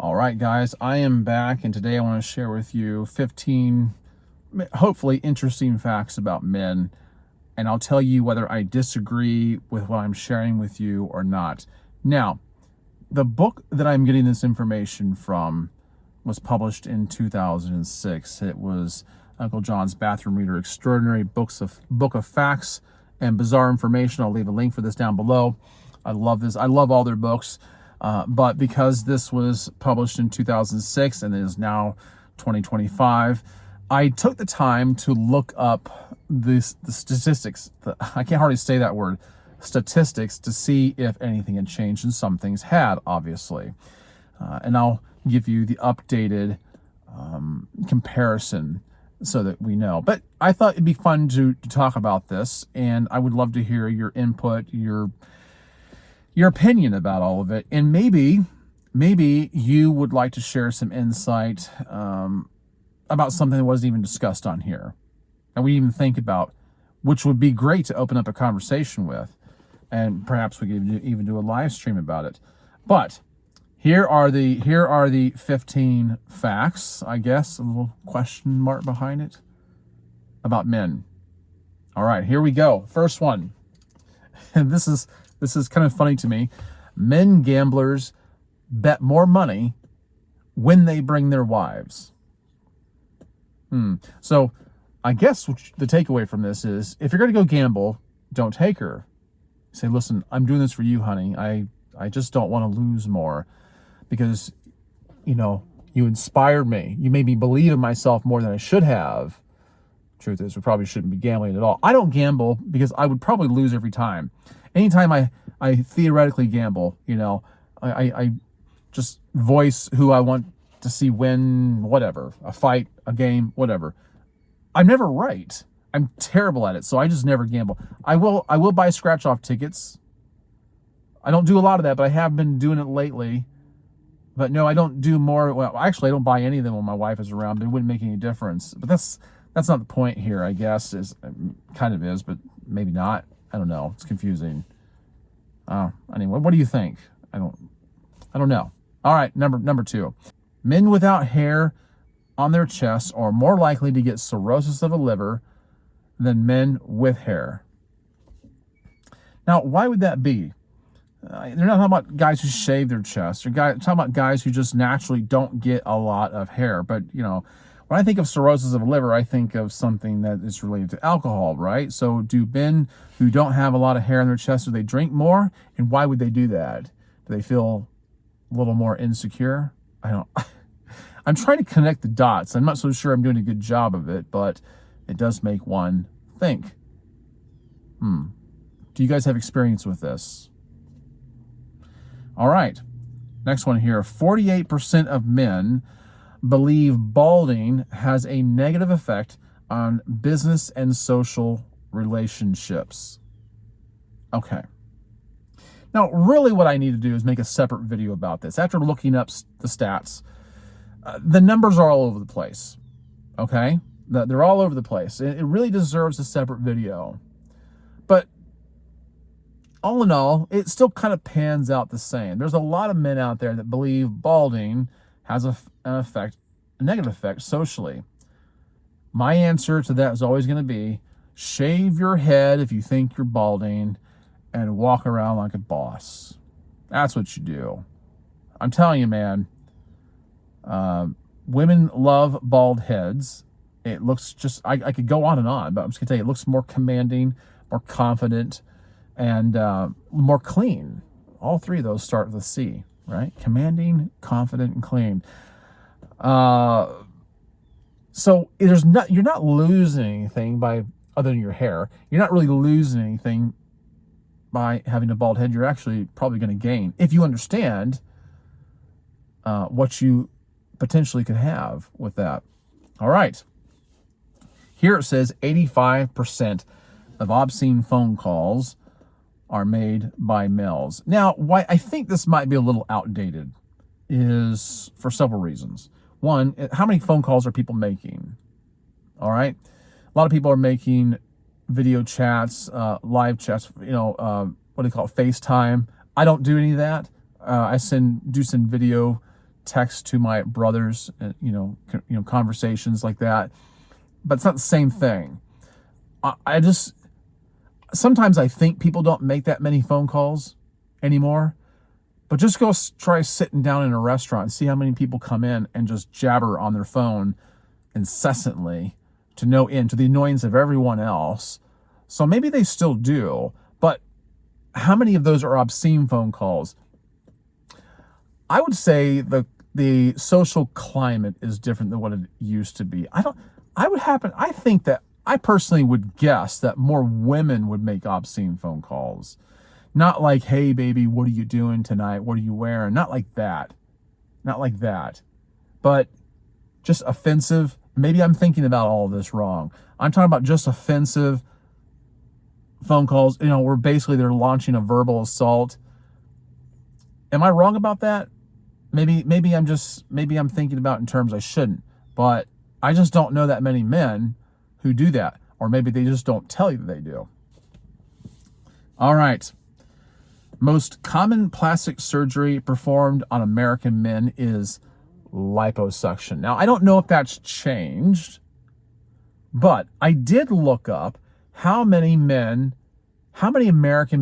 All right, guys, I am back, and today I want to share with you 15 hopefully interesting facts about men, and I'll tell you whether I disagree with what I'm sharing with you or not. Now, the book that I'm getting this information from was published in 2006. It was Uncle John's Bathroom Reader Extraordinary Book of Facts and Bizarre Information. I'll leave a link for this down below. I love this. I love all their books. But because this was published in 2006 and it is now 2025, I took the time to look up the statistics. I can't hardly say that word, statistics, to see if anything had changed, and some things had, obviously. And I'll give you the updated comparison so that we know. But I thought it'd be fun to talk about this, and I would love to hear your input, your opinion about all of it, and maybe you would like to share some insight about something that wasn't even discussed on here, and we even think about, which would be great to open up a conversation with, and perhaps we could even do a live stream about it. But here are the 15 facts, I guess, a little question mark behind it, about men. All right, here we go. First one, and this is kind of funny to me. Men gamblers bet more money when they bring their wives. So I guess the takeaway from this is, if you're going to go gamble, don't take her. Say, listen, I'm doing this for you, honey. I just don't want to lose more because, you inspired me. You made me believe in myself more than I should have. Truth is, we probably shouldn't be gambling at all. I don't gamble because I would probably lose every time. Anytime I theoretically gamble, I just voice who I want to see win, whatever, a fight, a game, whatever. I'm never right. I'm terrible at it, so I just never gamble. I will buy scratch-off tickets. I don't do a lot of that, but I have been doing it lately. But no, I don't do more. Well, actually, I don't buy any of them when my wife is around. It wouldn't make any difference. But that's not the point here, I guess. Kind of is, but maybe not. I don't know. It's confusing. Anyway, what do you think? I don't know. All right, number 2. Men without hair on their chests are more likely to get cirrhosis of the liver than men with hair. Now, why would that be? They're not talking about guys who shave their chests, or talking about guys who just naturally don't get a lot of hair. But, when I think of cirrhosis of the liver, I think of something that is related to alcohol, right? So do men who don't have a lot of hair on their chest, do they drink more? And why would they do that? Do they feel a little more insecure? I'm trying to connect the dots. I'm not so sure I'm doing a good job of it, but it does make one think. Do you guys have experience with this? All right. Next one here. 48% of men believe balding has a negative effect on business and social relationships. Okay. Now, really what I need to do is make a separate video about this. After looking up the stats, the numbers are all over the place. Okay? They're all over the place. It really deserves a separate video. But all in all, it still kind of pans out the same. There's a lot of men out there that believe balding has a negative effect socially. My answer to that is always going to be, shave your head if you think you're balding and walk around like a boss. That's what you do. I'm telling you, man, women love bald heads. It looks just, I could go on and on, but I'm just going to tell you, it looks more commanding, more confident, and more clean. All three of those start with a C, right? Commanding, confident, and clean. So you're not losing anything by, other than your hair. You're not really losing anything by having a bald head. You're actually probably going to gain, if you understand what you potentially could have with that. All right. Here it says 85% of obscene phone calls are made by males. Now, why I think this might be a little outdated is for several reasons. One, how many phone calls are people making? All right. A lot of people are making video chats, live chats, what do they call it? FaceTime. I don't do any of that. I do send video text to my brothers, conversations like that, but it's not the same thing. I just, sometimes I think people don't make that many phone calls anymore, but just go try sitting down in a restaurant and see how many people come in and just jabber on their phone incessantly to no end, to the annoyance of everyone else. So maybe they still do, but how many of those are obscene phone calls? I would say the social climate is different than what it used to be. I think that I personally would guess that more women would make obscene phone calls. Not like, hey baby, what are you doing tonight? What are you wearing? Not like that. Not like that. But just offensive. Maybe I'm thinking about all of this wrong. I'm talking about just offensive phone calls, where basically they're launching a verbal assault. Am I wrong about that? Maybe I'm thinking about in terms I shouldn't, but I just don't know that many men who do that, or maybe they just don't tell you that they do. All right. Most common plastic surgery performed on American men is liposuction. Now, I don't know if that's changed, but I did look up how many American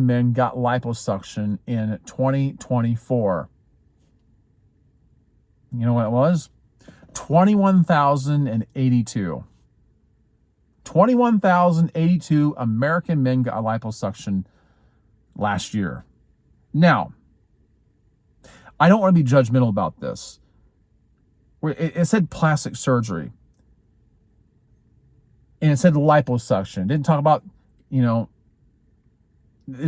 men got liposuction in 2024. You know what it was? 21,082. 21,082 American men got liposuction last year. Now, I don't want to be judgmental about this. It said plastic surgery. And it said liposuction. It didn't talk about, it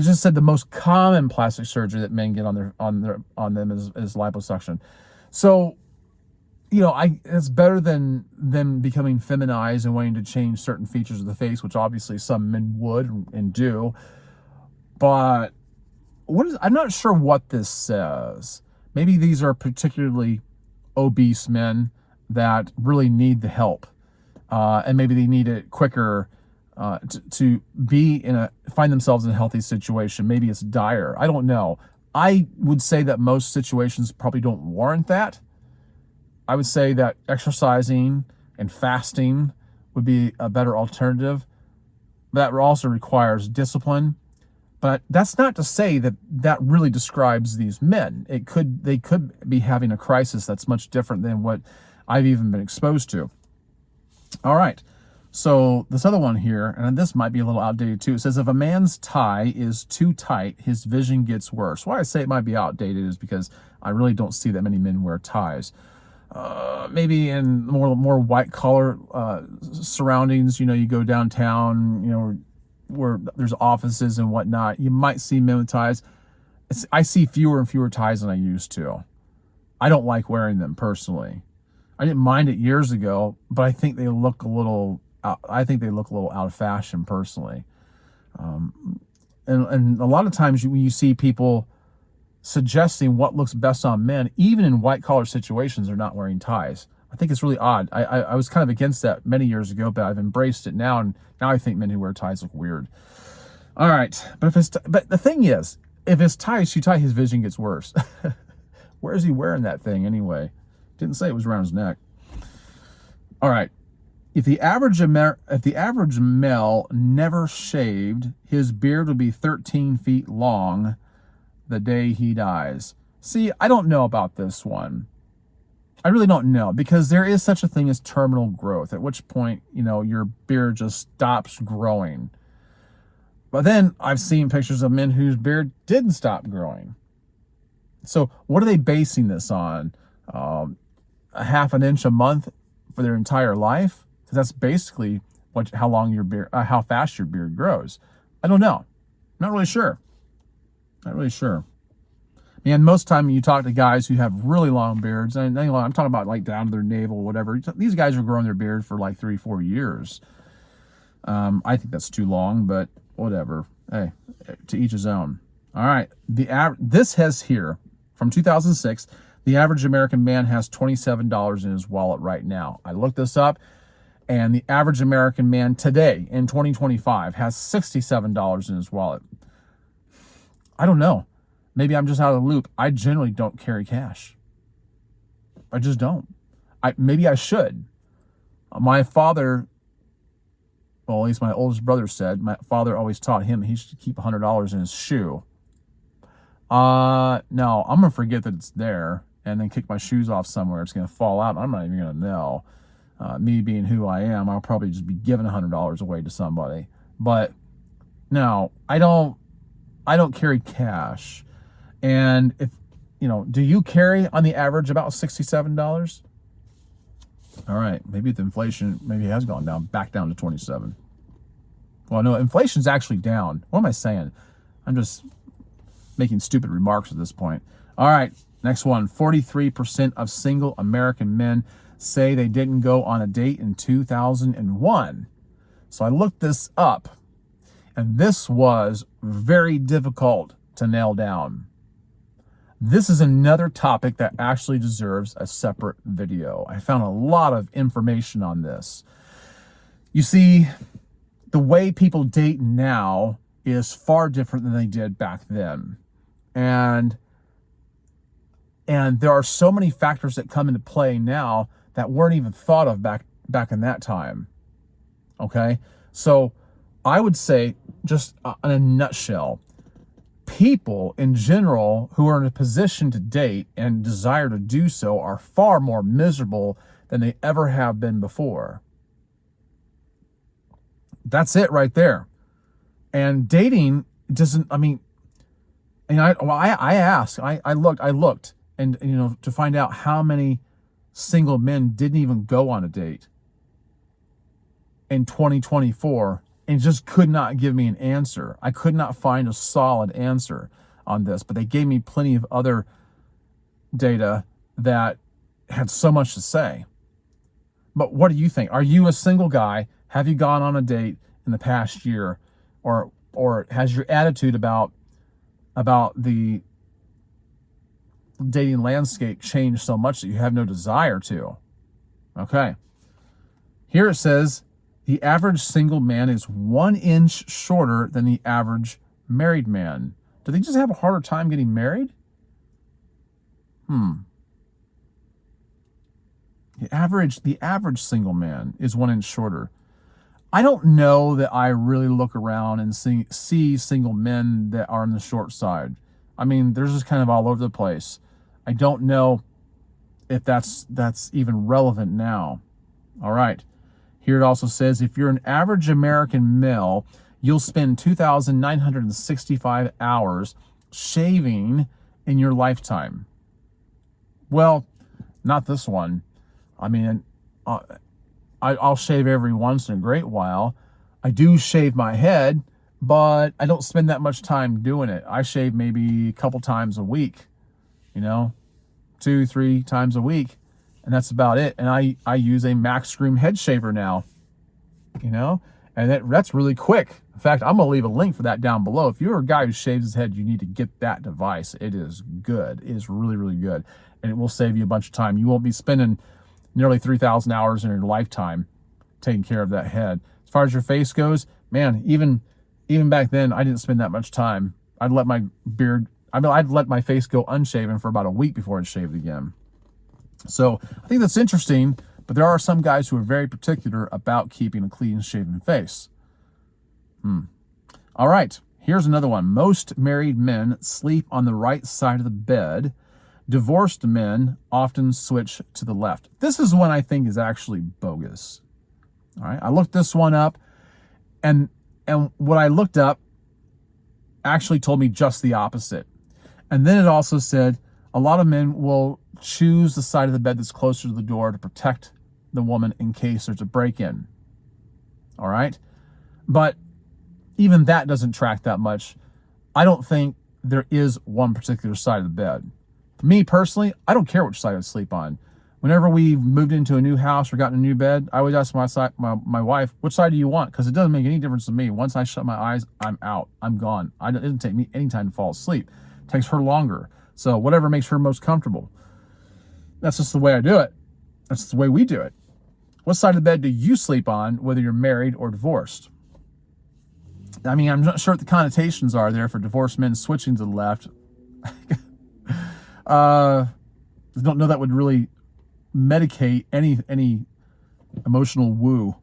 just said the most common plastic surgery that men get on them is liposuction. So, it's better than them becoming feminized and wanting to change certain features of the face, which obviously some men would and do. But I'm not sure what this says. Maybe these are particularly obese men that really need the help. And maybe they need it quicker to find themselves in a healthy situation. Maybe it's dire. I don't know. I would say that most situations probably don't warrant that. I would say that exercising and fasting would be a better alternative. That also requires discipline. But that's not to say that that really describes these men. They could be having a crisis that's much different than what I've even been exposed to. All right. So this other one here, and this might be a little outdated too. It says, if a man's tie is too tight, his vision gets worse. Why I say it might be outdated is because I really don't see that many men wear ties. Maybe in more white collar surroundings, you go downtown, where there's offices and whatnot, you might see men with ties. I see fewer and fewer ties than I used to. I don't like wearing them personally. I didn't mind it years ago, but I think they look a little out of fashion personally. And a lot of times when you see people suggesting what looks best on men, even in white collar situations, they're not wearing ties. I think it's really odd. I was kind of against that many years ago, but I've embraced it now, and now I think men who wear ties look weird. All right, but the thing is, if his tie is too tight, his vision gets worse. Where is he wearing that thing anyway? Didn't say it was around his neck. All right, if the average male never shaved, his beard would be 13 feet long the day he dies. See, I don't know about this one. I really don't know, because there is such a thing as terminal growth, at which point, your beard just stops growing. But then I've seen pictures of men whose beard didn't stop growing. So what are they basing this on? A half an inch a month for their entire life? Because that's basically how fast your beard grows. I don't know. Not really sure. And most time you talk to guys who have really long beards, and I'm talking about like down to their navel, whatever. These guys are growing their beard for like 3-4 years. I think that's too long, but whatever. Hey, to each his own. All right. This has here from 2006. The average American man has $27 in his wallet right now. I looked this up, and the average American man today in 2025 has $67 in his wallet. I don't know. Maybe I'm just out of the loop. I generally don't carry cash. just don't. Maybe I should. My father, well, at least my oldest brother said, my father always taught him he should keep $100 in his shoe. No, I'm going to forget that it's there and then kick my shoes off somewhere. It's going to fall out. I'm not even going to know. Me being who I am, I'll probably just be giving $100 away to somebody. But no, I don't carry cash. And if, do you carry on the average about $67? All right, maybe the inflation, maybe it has gone down, back down to 27. Well, no, inflation's actually down. What am I saying? I'm just making stupid remarks at this point. All right, next one. 43% of single American men say they didn't go on a date in 2001. So I looked this up, and this was very difficult to nail down. This is another topic that actually deserves a separate video. I found a lot of information on this. You see, the way people date now is far different than they did back then. And there are so many factors that come into play now that weren't even thought of back in that time. Okay? So I would say, just in a nutshell, people in general who are in a position to date and desire to do so are far more miserable than they ever have been before. That's it right there. And dating doesn't, I looked and, to find out how many single men didn't even go on a date in 2024 and just could not give me an answer. I could not find a solid answer on this, but they gave me plenty of other data that had so much to say. But what do you think? Are you a single guy? Have you gone on a date in the past year? Or has your attitude about the dating landscape changed so much that you have no desire to? Okay. Here it says, the average single man is 1 inch shorter than the average married man. Do they just have a harder time getting married? The average single man is 1 inch shorter. I don't know that I really look around and see single men that are on the short side. I mean, they're just kind of all over the place. I don't know if that's even relevant now. All right. Here it also says, if you're an average American male, you'll spend 2,965 hours shaving in your lifetime. Well, not this one. I mean, I'll shave every once in a great while. I do shave my head, but I don't spend that much time doing it. I shave maybe a couple times a week, 2-3 times a week. And that's about it. And I use a Max Groom head shaver now, and that's really quick. In fact, I'm going to leave a link for that down below. If you're a guy who shaves his head, you need to get that device. It is good. It is really, really good. And it will save you a bunch of time. You won't be spending nearly 3,000 hours in your lifetime taking care of that head. As far as your face goes, man, even back then, I didn't spend that much time. I'd let my face go unshaven for about a week before I'd shaved again. So I think that's interesting, but there are some guys who are very particular about keeping a clean-shaven face. All right, here's another one. Most married men sleep on the right side of the bed. Divorced men often switch to the left. This is one I think is actually bogus. All right, I looked this one up, and what I looked up actually told me just the opposite. And then it also said a lot of men will choose the side of the bed that's closer to the door to protect the woman in case there's a break-in. All right? But even that doesn't track that much. I don't think there is one particular side of the bed. For me personally, I don't care which side I sleep on. Whenever we moved into a new house or got in a new bed, I always ask my wife, which side do you want? Because it doesn't make any difference to me. Once I shut my eyes, I'm out. I'm gone. It doesn't take me any time to fall asleep. It takes her longer. So whatever makes her most comfortable. That's just the way I do it. That's the way we do it. What side of the bed do you sleep on, whether you're married or divorced? I mean, I'm not sure what the connotations are there for divorced men switching to the left. I don't know that would really medicate any emotional woo.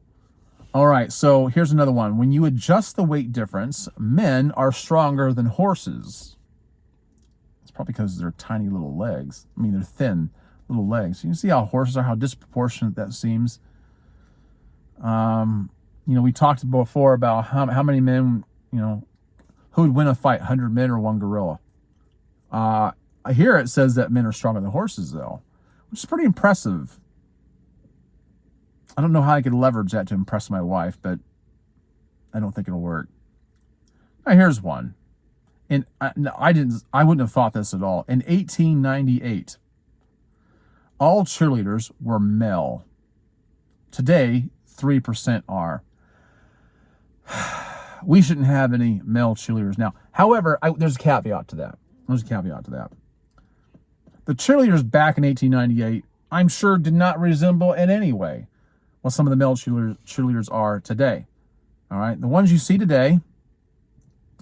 All right, so here's another one. When you adjust the weight difference, men are stronger than horses. It's probably because they're tiny little legs. I mean, they're thin little legs. You can see how horses are, how disproportionate that seems. We talked before about how many men, who would win a fight, 100 men or one gorilla. Here it says that men are stronger than horses, though, which is pretty impressive. I don't know how I could leverage that to impress my wife, but I don't think it'll work. Now, here's one. And I wouldn't have thought this at all. In 1898, all cheerleaders were male. Today, 3% are. We shouldn't have any male cheerleaders now. However, there's a caveat to that. The cheerleaders back in 1898, I'm sure, did not resemble in any way what some of the male cheerleaders are today. All right? The ones you see today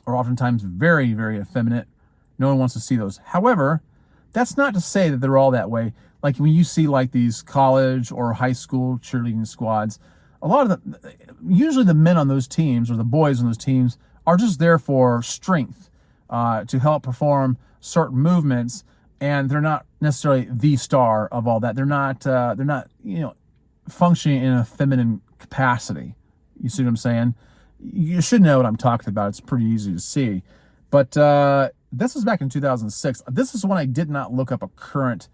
are oftentimes very, very effeminate. No one wants to see those. However, that's not to say that they're all that way. Like when you see like these college or high school cheerleading squads, usually the men on those teams or the boys on those teams are just there for strength, to help perform certain movements, and they're not necessarily the star of all that. They're not functioning in a feminine capacity. You see what I'm saying? You should know what I'm talking about. It's pretty easy to see. But this was back in 2006. This is one I did not look up a current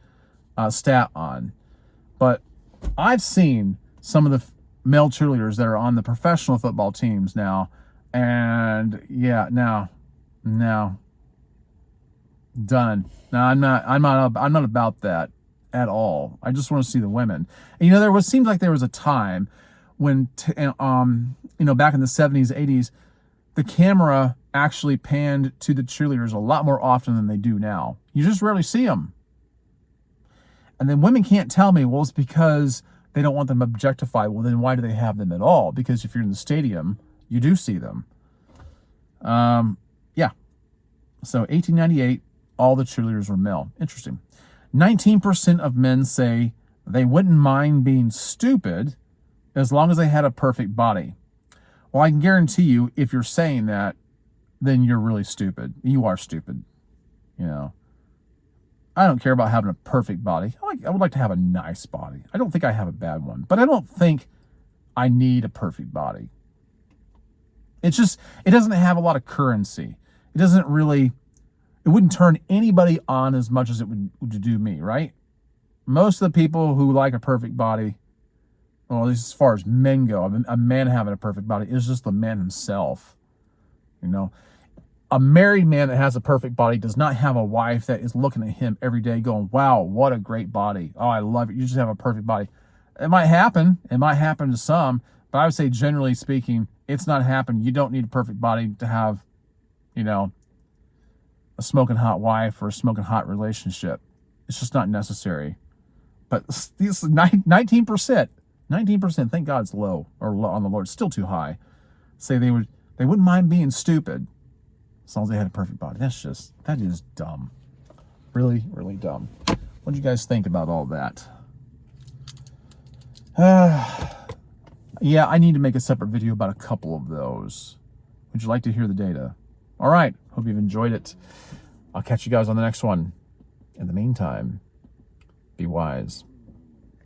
stat on. But I've seen some of the male cheerleaders that are on the professional football teams now. And yeah, now done. Now I'm not about that at all. I just want to see the women. And seems like there was a time when back in the 70s, 80s, the camera actually panned to the cheerleaders a lot more often than they do now. You just rarely see them. And then women can't tell me, well, it's because they don't want them objectified. Well, then why do they have them at all? Because if you're in the stadium, you do see them. Yeah. So 1898, all the cheerleaders were male. Interesting. 19% of men say they wouldn't mind being stupid as long as they had a perfect body. Well, I can guarantee you, if you're saying that, then you're really stupid. You are stupid. I don't care about having a perfect body. I would like to have a nice body. I don't think I have a bad one, but I don't think I need a perfect body. It doesn't have a lot of currency. It wouldn't turn anybody on as much as it would do me, right? Most of the people who like a perfect body, well, at least as far as men go, a man having a perfect body is just the man himself. A married man that has a perfect body does not have a wife that is looking at him every day going, wow, what a great body. Oh, I love it. You just have a perfect body. It might happen. It might happen to some, but I would say generally speaking, it's not happening. You don't need a perfect body to have, a smoking hot wife or a smoking hot relationship. It's just not necessary. But these 19%, thank God it's low, or low on the Lord, still too high. Say they wouldn't mind being stupid as long as they had a perfect body. That is dumb. Really, really dumb. What do you guys think about all that? Yeah, I need to make a separate video about a couple of those. Would you like to hear the data? All right. Hope you've enjoyed it. I'll catch you guys on the next one. In the meantime, be wise.